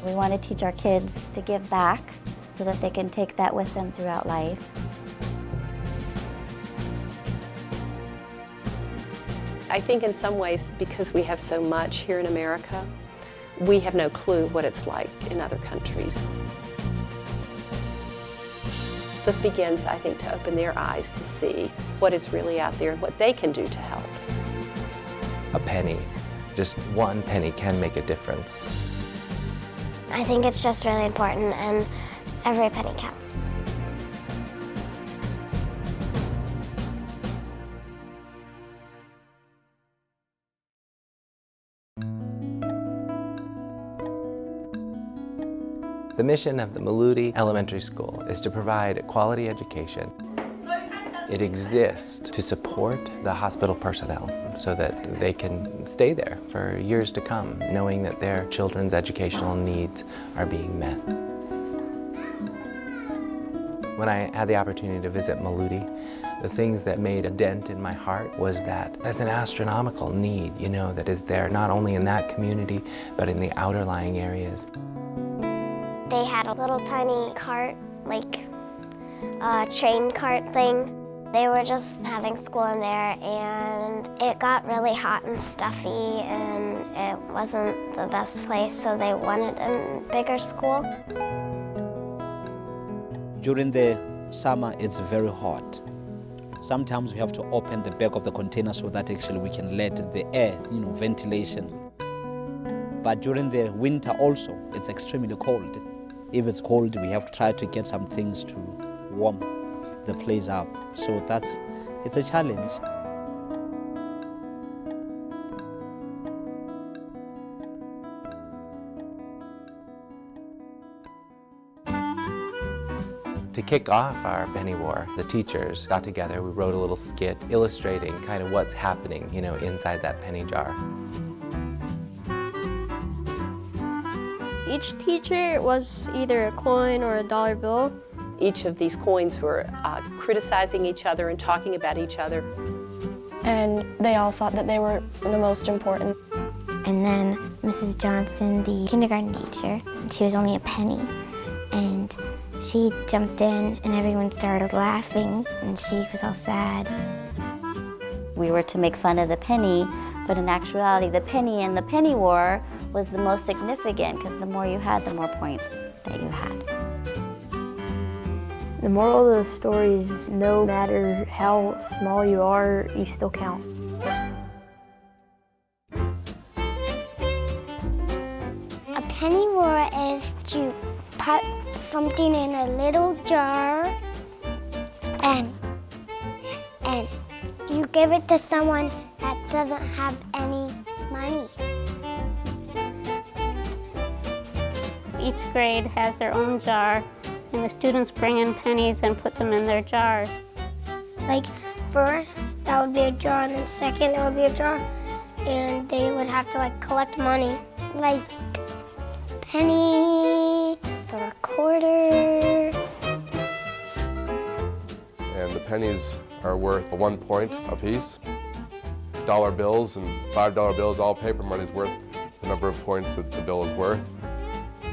We want to teach our kids to give back so that they can take that with them throughout life. I think in some ways, because we have so much here in America, we have no clue what it's like in other countries. This begins, I think, to open their eyes to see what is really out there and what they can do to help. A penny, just one penny can make a difference. I think it's just really important, and every penny counts. The mission of the Maluti Elementary School is to provide a quality education. It exists to support the hospital personnel so that they can stay there for years to come, knowing that their children's educational needs are being met. When I had the opportunity to visit Maluti, the things that made a dent in my heart was that there's an astronomical need, that is there not only in that community, but in the outerlying areas. They had a little tiny cart, like a train cart thing. They were just having school in there, and it got really hot and stuffy, and it wasn't the best place, so they wanted a bigger school. During the summer, it's very hot. Sometimes we have to open the back of the container so that actually we can let the air, ventilation. But during the winter also, it's extremely cold. If it's cold, we have to try to get some things to warm the place up. So it's a challenge. To kick off our Penny War, the teachers got together, we wrote a little skit illustrating kind of what's happening, inside that penny jar. Each teacher was either a coin or a dollar bill. Each of these coins were criticizing each other and talking about each other. And they all thought that they were the most important. And then Mrs. Johnson, the kindergarten teacher, she was only a penny. And she jumped in and everyone started laughing and she was all sad. We were to make fun of the penny, but in actuality, the penny in the penny war was the most significant because the more you had, the more points that you had. The moral of the story is no matter how small you are, you still count. A penny war is to put something in a little jar and you give it to someone that doesn't have any money. Each grade has their own jar, and the students bring in pennies and put them in their jars. Like first, that would be a jar, and then second, it would be a jar, and they would have to collect money. Like penny for a quarter. And the pennies are worth 1 point apiece. Dollar bills and $5 bills, all paper money is worth the number of points that the bill is worth.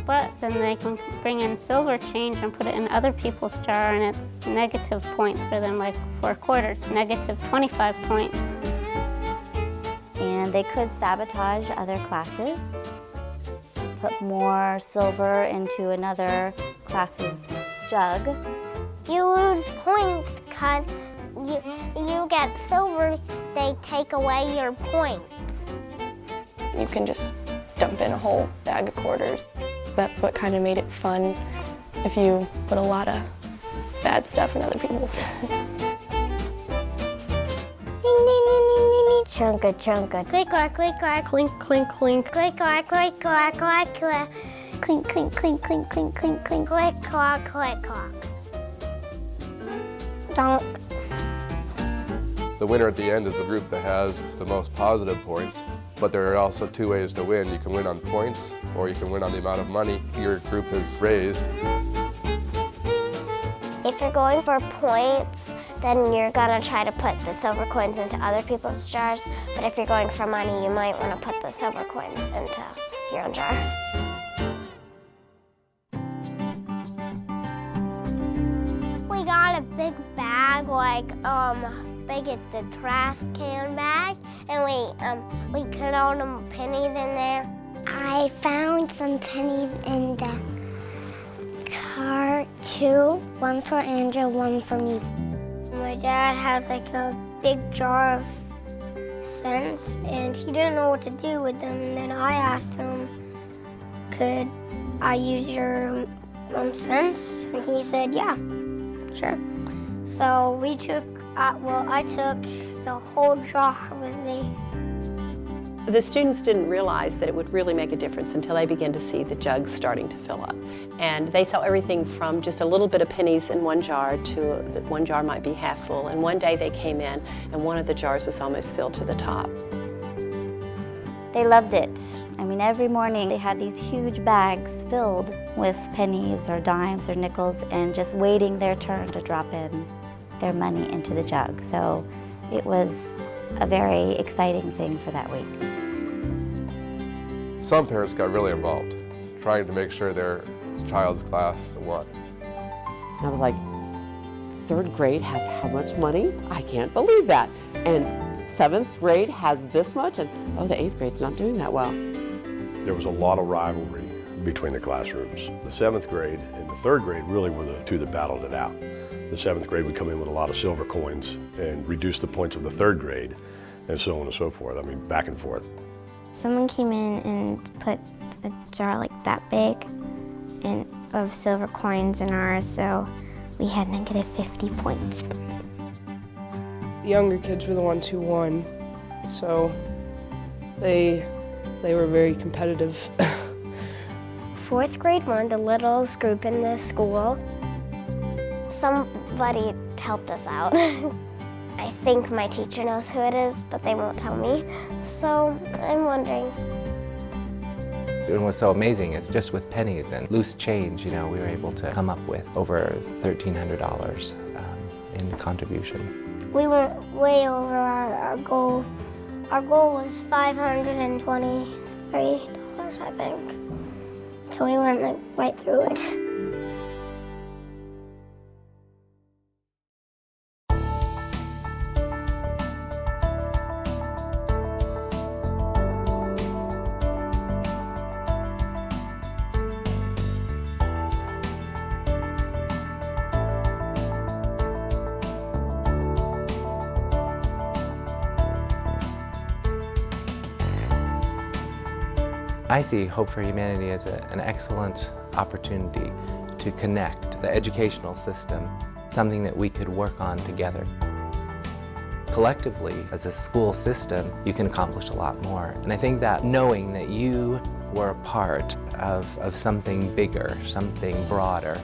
But then they can bring in silver change and put it in other people's jar, and it's negative points for them, like for a quarter, it's negative 25 points. And they could sabotage other classes, put more silver into another class's jug. You lose points because you get silver, they take away your points. You can just dump in a whole bag of quarters. That's what kind of made it fun if you put a lot of bad stuff in other people's. Chunka, chunka. Click, clack, click, clack. Clink, clink, clink. Click, clack, click, clack, clack, clack. Clink, clink, clink, clink, clink, clink, clink. Click, clack, click, clack. Donk. The winner at the end is the group that has the most positive points, but there are also 2 ways to win. You can win on points, or you can win on the amount of money your group has raised. If you're going for points, then you're gonna try to put the silver coins into other people's jars, but if you're going for money, you might wanna put the silver coins into your own jar. big bag, like big as the trash can bag, and we put all the pennies in there. I found some pennies in the car too. One for Andrew, one for me. My dad has like a big jar of cents, and he didn't know what to do with them. And then I asked him, could I use your cents? And he said, yeah, sure. So we took, I took the whole jar with me. The students didn't realize that it would really make a difference until they began to see the jugs starting to fill up. And they saw everything from just a little bit of pennies in one jar to one jar might be half full. And one day they came in and one of the jars was almost filled to the top. They loved it. I mean, every morning they had these huge bags filled with pennies or dimes or nickels and just waiting their turn to drop in their money into the jug. So it was a very exciting thing for that week. Some parents got really involved, trying to make sure their child's class won. And I was like, 3rd grade has how much money? I can't believe that. And 7th grade has this much, and oh, the 8th grade's not doing that well. There was a lot of rivalry between the classrooms. The 7th grade and the 3rd grade really were the two that battled it out. The 7th grade would come in with a lot of silver coins and reduce the points of the 3rd grade, and so on and so forth. I mean, back and forth. Someone came in and put a jar like that big of silver coins in ours, so we had negative 50 points. The younger kids were the ones who won, so they were very competitive. 4th grade won, the littlest group in the school. Somebody helped us out. I think my teacher knows who it is, but they won't tell me, so I'm wondering. And what's so amazing is just with pennies and loose change, you know, we were able to come up with over $1,300 in contribution. We went way over our goal. Our goal was $523, I think. So we went like right through it. I see Hope for Humanity as an excellent opportunity to connect the educational system, something that we could work on together. Collectively, as a school system, you can accomplish a lot more. And I think that knowing that you were a part of something bigger, something broader,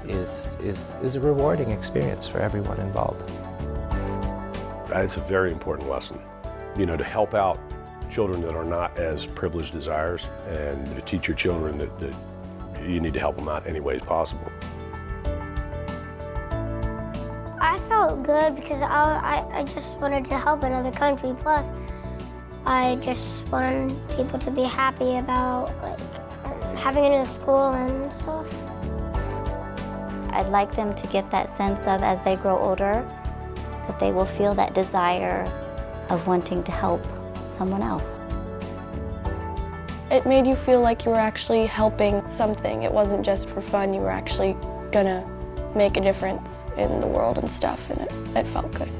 is a rewarding experience for everyone involved. It's a very important lesson, you know, to help out children that are not as privileged as ours, and to teach your children that you need to help them out any ways possible. I felt good because I just wanted to help another country. Plus, I just wanted people to be happy about having a new school and stuff. I'd like them to get that sense of, as they grow older, that they will feel that desire of wanting to help someone else. It made you feel like you were actually helping something. It wasn't just for fun. You were actually gonna make a difference in the world and stuff, and it felt good.